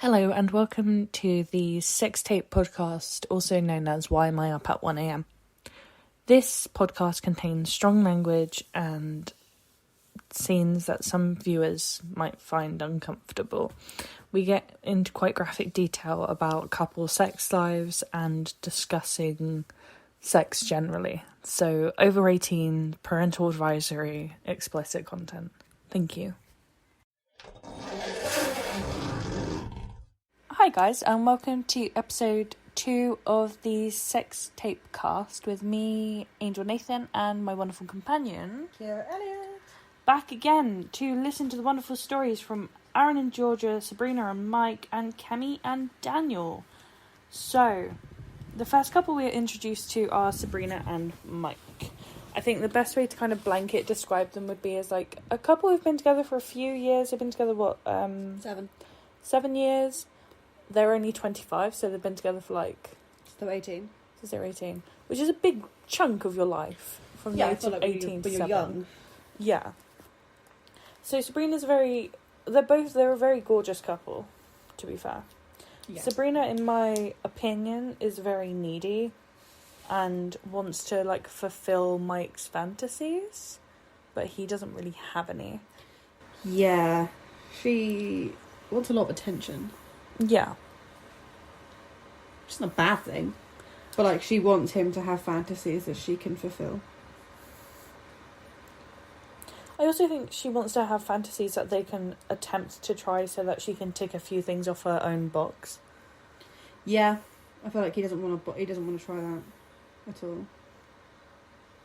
Hello and welcome to the Sex Tape podcast, also known as Why Am I Up at 1am. This podcast contains strong language and scenes that some viewers might find uncomfortable. We get into quite graphic detail about couple sex lives and discussing sex generally. So over 18, parental advisory, explicit content. Thank you. Hi guys, and welcome to episode 2 of the Sex Tape cast with me, Angel Nathan, and my wonderful companion, Kira Elliott. Back again to listen to the wonderful stories from Aaron and Georgia, Sabrina and Mike, and Kemi and Daniel. So, the first couple we are introduced to are Sabrina and Mike. I think the best way to kind of blanket describe them would be as like a couple who've been together for a few years. They've been together, 7 years. They're only 25, so they've been together for like... So 18. Since they're 18. Which is a big chunk of your life. From the age of 18 to 7. When you're young. Yeah. So Sabrina's they're a very gorgeous couple, to be fair. Yeah. Sabrina, in my opinion, is very needy and wants to like fulfill Mike's fantasies, but he doesn't really have any. Yeah. She wants a lot of attention. Yeah. It's not a bad thing. But, like, she wants him to have fantasies that she can fulfill. I also think she wants to have fantasies that they can attempt to try so that she can tick a few things off her own box. Yeah. I feel like he doesn't want to try that at all.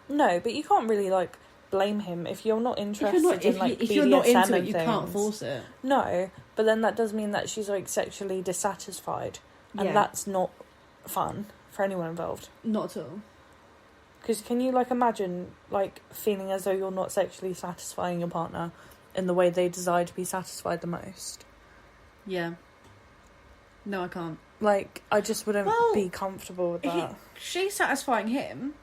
No, but you can't really, like, blame him if you're not interested if you're not into it, you can't force it. No, but then that does mean that she's like sexually dissatisfied, and that's not fun for anyone involved. Not at all. Because can you like imagine like feeling as though you're not sexually satisfying your partner in the way they desire to be satisfied the most? Yeah. No, I can't. Like, I just wouldn't be comfortable with that. She's satisfying him.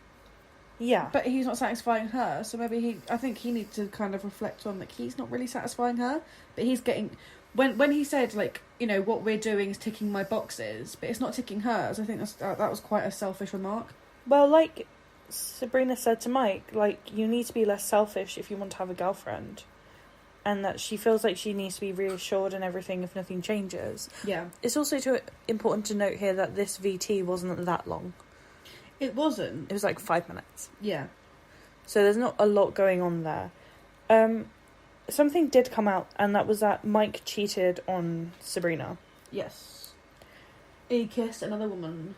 Yeah. But he's not satisfying her, so maybe I think he needs to kind of reflect on, like, he's not really satisfying her, but he's getting... When he said, like, you know, what we're doing is ticking my boxes, but it's not ticking hers, I think that was quite a selfish remark. Well, like Sabrina said to Mike, like, you need to be less selfish if you want to have a girlfriend. And that she feels like she needs to be reassured and everything if nothing changes. Yeah. It's also important to note here that this VT wasn't that long. It wasn't. It was like 5 minutes. Yeah. So there's not a lot going on there. Something did come out, and that was that Mike cheated on Sabrina. Yes. He kissed another woman.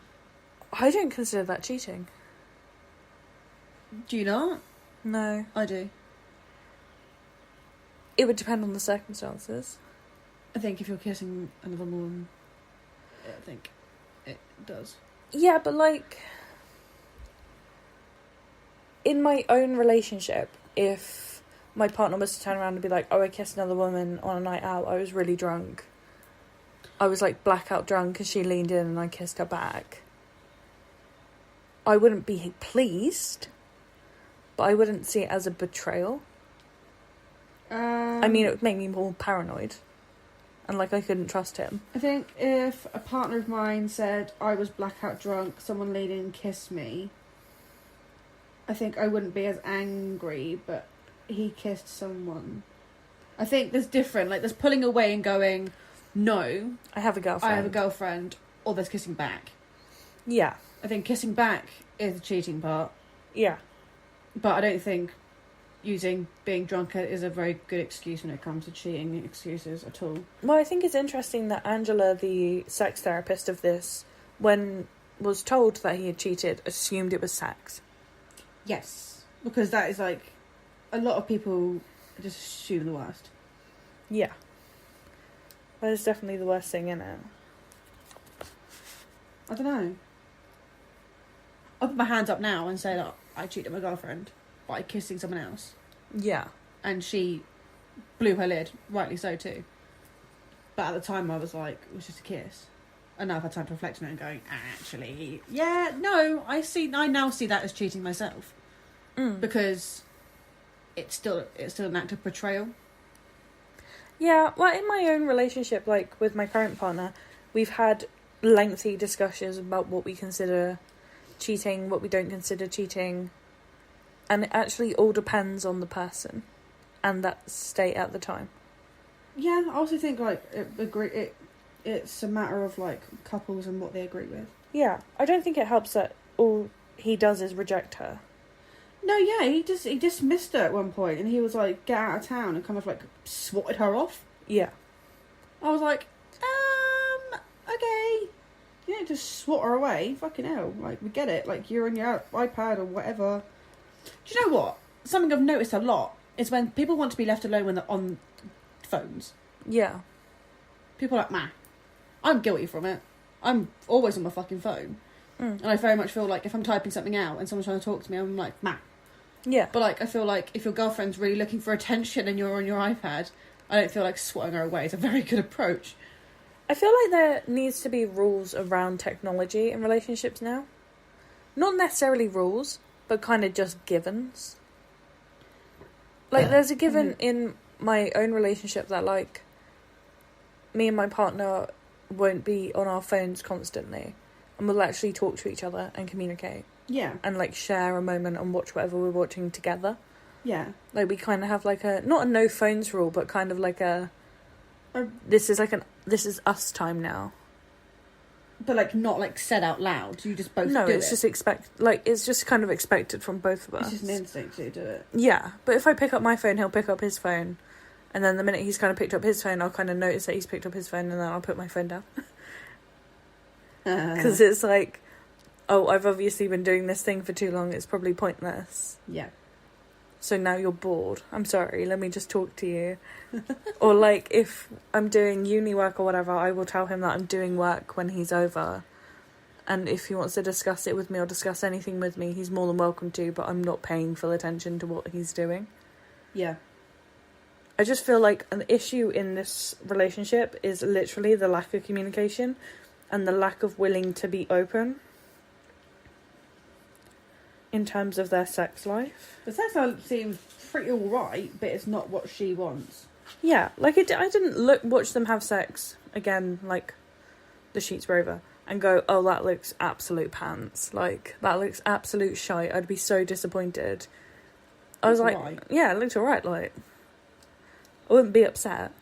I don't consider that cheating. Do you not? No. I do. It would depend on the circumstances. I think if you're kissing another woman, I think it does. Yeah, but like... in my own relationship, if my partner was to turn around and be like, oh, I kissed another woman on a night out, I was really drunk. I was like blackout drunk because she leaned in and I kissed her back. I wouldn't be pleased, but I wouldn't see it as a betrayal. I mean, it would make me more paranoid. And like I couldn't trust him. I think if a partner of mine said I was blackout drunk, someone leaned in and kissed me, I think I wouldn't be as angry, but he kissed someone. I think there's different. Like, there's pulling away and going, no. I have a girlfriend. Or there's kissing back. Yeah. I think kissing back is the cheating part. Yeah. But I don't think being drunk is a very good excuse when it comes to cheating excuses at all. Well, I think it's interesting that Angela, the sex therapist of this, when was told that he had cheated, assumed it was sex. Yes, because that is like a lot of people just assume the worst. Yeah, that is definitely the worst thing in it. I don't know. I'll put my hands up now and say that I cheated my girlfriend by kissing someone else. Yeah, and she blew her lid, rightly so too. But at the time, I was like, it was just a kiss. And now I've had time to reflect on it and going, actually, yeah, no, I now see that as cheating myself. Because it's still an act of betrayal. Yeah, well, in my own relationship, like, with my current partner, we've had lengthy discussions about what we consider cheating, what we don't consider cheating, and it actually all depends on the person and that state at the time. Yeah, I also think, like, it's a matter of, like, couples and what they agree with. Yeah, I don't think it helps that all he does is reject her. No, yeah, he dismissed her at one point, and he was like, get out of town, and kind of, like, swatted her off. Yeah. I was like, okay. You don't just swat her away. Fucking hell. Like, we get it. Like, you're on your iPad or whatever. Do you know what? Something I've noticed a lot is when people want to be left alone when they're on phones. Yeah. People are like, nah. I'm guilty from it. I'm always on my fucking phone. And I very much feel like if I'm typing something out and someone's trying to talk to me, I'm like, nah. Yeah. But, like, I feel like if your girlfriend's really looking for attention and you're on your iPad, I don't feel like swatting her away is a very good approach. I feel like there needs to be rules around technology in relationships now. Not necessarily rules, but kind of just givens. Like, there's a given in my own relationship that, like, me and my partner won't be on our phones constantly. And we'll actually talk to each other and communicate. Yeah. And, like, share a moment and watch whatever we're watching together. Yeah. Like, we kind of have, like, not a no phones rule, but kind of like this is us time now. But, like, not, like, said out loud. You just both do it. No, it's just it's just kind of expected from both of us. It's just an instinct to do it. Yeah, but if I pick up my phone, he'll pick up his phone. And then the minute he's kind of picked up his phone, I'll kind of notice that he's picked up his phone, and then I'll put my phone down. Because it's like, oh, I've obviously been doing this thing for too long, it's probably pointless. Yeah. So now you're bored. I'm sorry, let me just talk to you. Or, like, if I'm doing uni work or whatever, I will tell him that I'm doing work when he's over. And if he wants to discuss it with me or discuss anything with me, he's more than welcome to, but I'm not paying full attention to what he's doing. Yeah. I just feel like an issue in this relationship is literally the lack of communication and the lack of willing to be open in terms of their sex life. The sex life seems pretty alright, but it's not what she wants. Yeah, like, I didn't watch them have sex again, like, the sheets were over, and go, oh, that looks absolute pants. Like, that looks absolute shite. I'd be so disappointed. I was like, right. Yeah, it looks alright, like, I wouldn't be upset.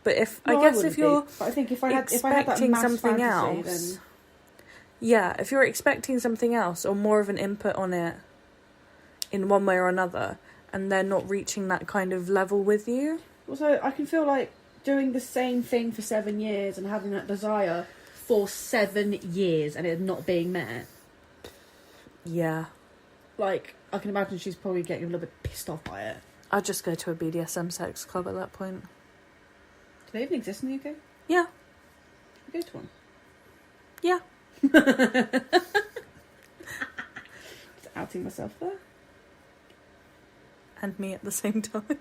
But I guess if you're but I think if I had that expecting mass something fantasy, else, then... yeah, if you're expecting something else or more of an input on it in one way or another, and they're not reaching that kind of level with you. Also, I can feel like doing the same thing for 7 years and having that desire for 7 years and it not being met. Yeah. Like, I can imagine she's probably getting a little bit pissed off by it. I'd just go to a BDSM sex club at that point. Do they even exist in the UK? Yeah. Should we go to one? Yeah. Just outing myself there. And me at the same time.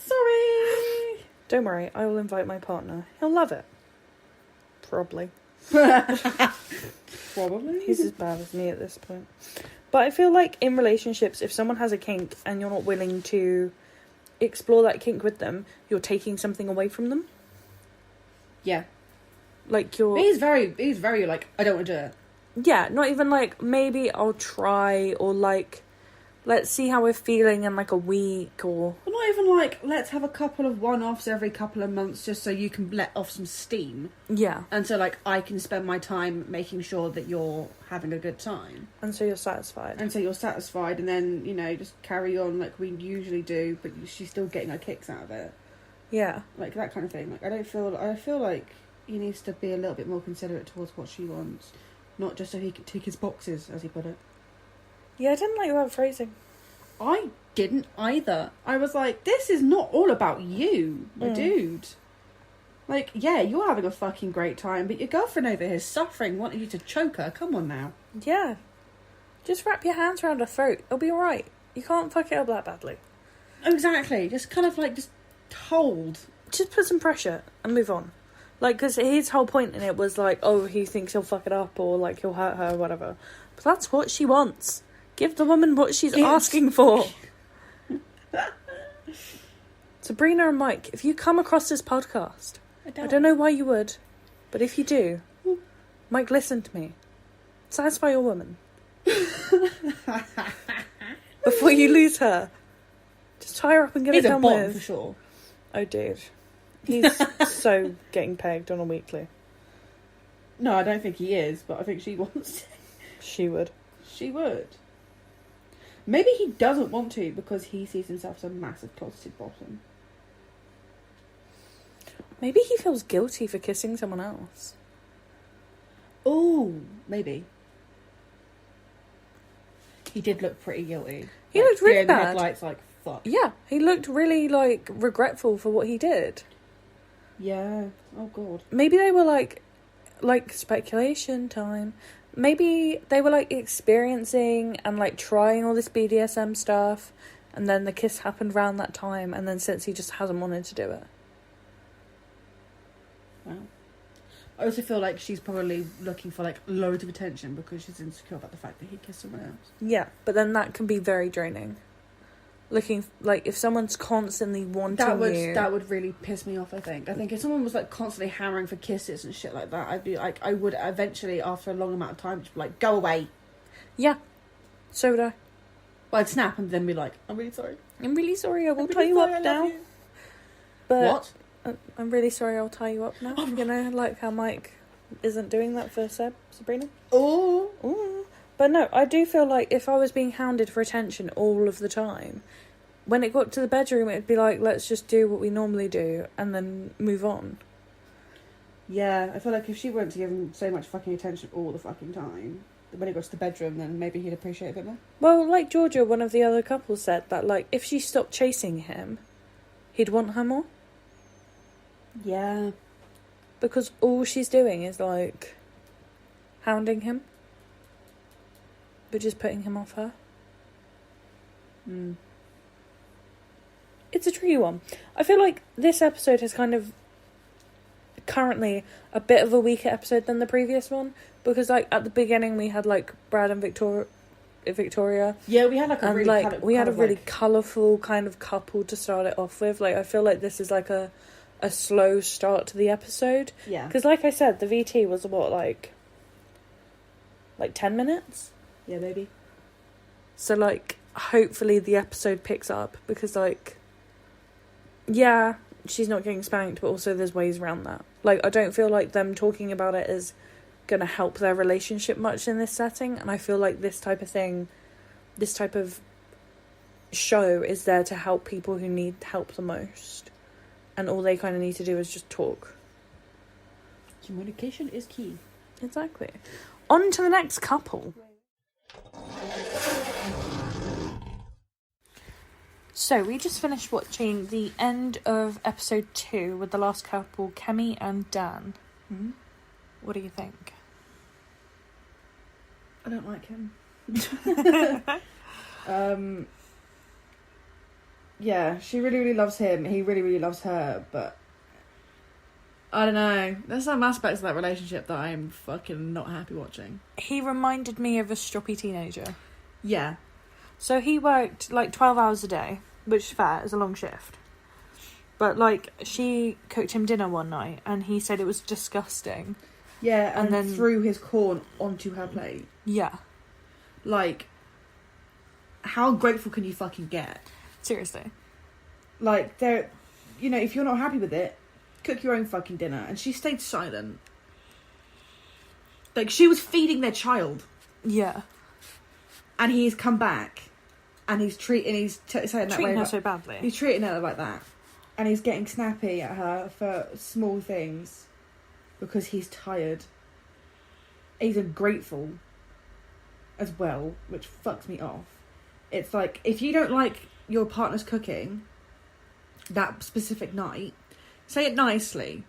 Sorry! Don't worry, I will invite my partner. He'll love it. Probably. Probably. He's as bad as me at this point. But I feel like in relationships, if someone has a kink and you're not willing to explore that kink with them, you're taking something away from them. Yeah. Like, He's very like, I don't want to do it. Yeah, not even like, maybe I'll try, or like, let's see how we're feeling in like a week, or... Well, not even like, let's have a couple of one-offs every couple of months just so you can let off some steam. Yeah. And so, like, I can spend my time making sure that you're having a good time. And so you're satisfied. And then, you know, just carry on like we usually do, but she's still getting her kicks out of it. Yeah. Like, that kind of thing. Like, I feel like he needs to be a little bit more considerate towards what she wants. Not just so he can tick his boxes, as he put it. Yeah, I didn't like that phrasing. I didn't either. I was like, this is not all about you, my dude. Like, yeah, you're having a fucking great time, but your girlfriend over here is suffering, wanting you to choke her. Come on now. Yeah. Just wrap your hands around her throat. It'll be alright. You can't fuck it up that badly. Exactly. Just kind of like, just hold. Just put some pressure and move on. Like, because his whole point in it was like, oh, he thinks he'll fuck it up, or like he'll hurt her or whatever. But that's what she wants. Give the woman what she's asking for. Sabrina and Mike, if you come across this podcast, I don't know why you would, but if you do, Mike, listen to me. Satisfy your woman. Before you lose her. Just tie her up and get it done with. He's a bot for sure. Oh, dude. He's so getting pegged on a weekly. No, I don't think he is, but I think she wants to. She would. She would. Maybe he doesn't want to because he sees himself as a massive closeted bottom. Maybe he feels guilty for kissing someone else. Oh, maybe. He did look pretty guilty. He looked really bad. Headlights, like, fuck. Yeah, he looked really, like, regretful for what he did. Yeah. Oh, God. Maybe they were, like speculation time. Maybe they were, like, experiencing and, like, trying all this BDSM stuff, and then the kiss happened around that time, and then since he just hasn't wanted to do it. Wow. I also feel like she's probably looking for, like, loads of attention because she's insecure about the fact that he kissed someone else. Yeah, but then that can be very draining. Looking, like, if someone's constantly wanting you... That would really piss me off, I think. I think if someone was, like, constantly hammering for kisses and shit like that, I'd be, like, I would eventually, after a long amount of time, just be like, go away. Yeah, so would I. Well, I'd snap and then be like, I'm really sorry. I'm really sorry, I will tie you up now. But what? I'm really sorry, I'll tie you up now. Oh, you know, like how Mike isn't doing that for Sabrina. Oh. Ooh. But no, I do feel like if I was being hounded for attention all of the time, when it got to the bedroom, it'd be like, let's just do what we normally do and then move on. Yeah, I feel like if she weren't to give him so much fucking attention all the fucking time, when it got to the bedroom, then maybe he'd appreciate it a bit more. Well, like Georgia, one of the other couples, said that, like, if she stopped chasing him, he'd want her more. Yeah. Because all she's doing is, like, hounding him. But just putting him off her. It's a tricky one. I feel like this episode has kind of currently a bit of a weaker episode than the previous one. Because, like, at the beginning we had, like, Brad and Victoria. Yeah, we had, like, a really colourful kind of couple to start it off with. Like, I feel like this is, like, a slow start to the episode. Yeah. Because, like I said, the VT was, what, like 10 minutes? Yeah, maybe. So, like, hopefully the episode picks up. Because, like, yeah, she's not getting spanked, but also there's ways around that. Like, I don't feel like them talking about it is going to help their relationship much in this setting. And I feel like this type of thing, this type of show is there to help people who need help the most. And all they kind of need to do is just talk. Communication is key. Exactly. On to the next couple. So, we just finished watching the end of episode 2 with the last couple, Kemi and Dan. Mm-hmm. What do you think? I don't like him. Yeah, she really, really loves him. He really, really loves her, but I don't know. There's some aspects of that relationship that I'm fucking not happy watching. He reminded me of a stroppy teenager. Yeah. So he worked, like, 12 hours a day, which is fair, is a long shift. But, like, she cooked him dinner one night, and he said it was disgusting. Yeah, and then threw his corn onto her plate. Yeah. Like, how grateful can you fucking get? Seriously. Like, there, you know, if you're not happy with it, cook your own fucking dinner. And she stayed silent. Like, she was feeding their child. Yeah. And he's come back. And he's saying that treating way. her so badly. He's treating her like that. And he's getting snappy at her for small things. Because he's tired. He's ungrateful. As well. Which fucks me off. It's like, if you don't like your partner's cooking that specific night, say it nicely.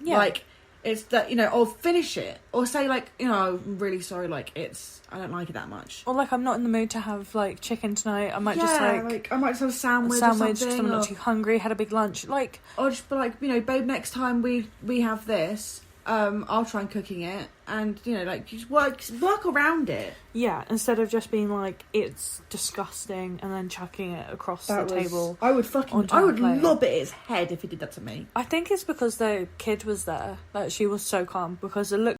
Yeah. Like, it's that, you know, or finish it. Or say, like, you know, I'm really sorry, like, I don't like it that much. Or, like, I'm not in the mood to have, like, chicken tonight. I might just, like... I might just have a sandwich or something. because I'm not too hungry, had a big lunch. Like... Or just be like, you know, babe, next time we have this, I'll try and cooking it, and you know, like, just work around it. Yeah, instead of just being like, it's disgusting, and then chucking it across the table. I would lob it at his head if he did that to me. I think it's because the kid was there, like, she was so calm, because it looked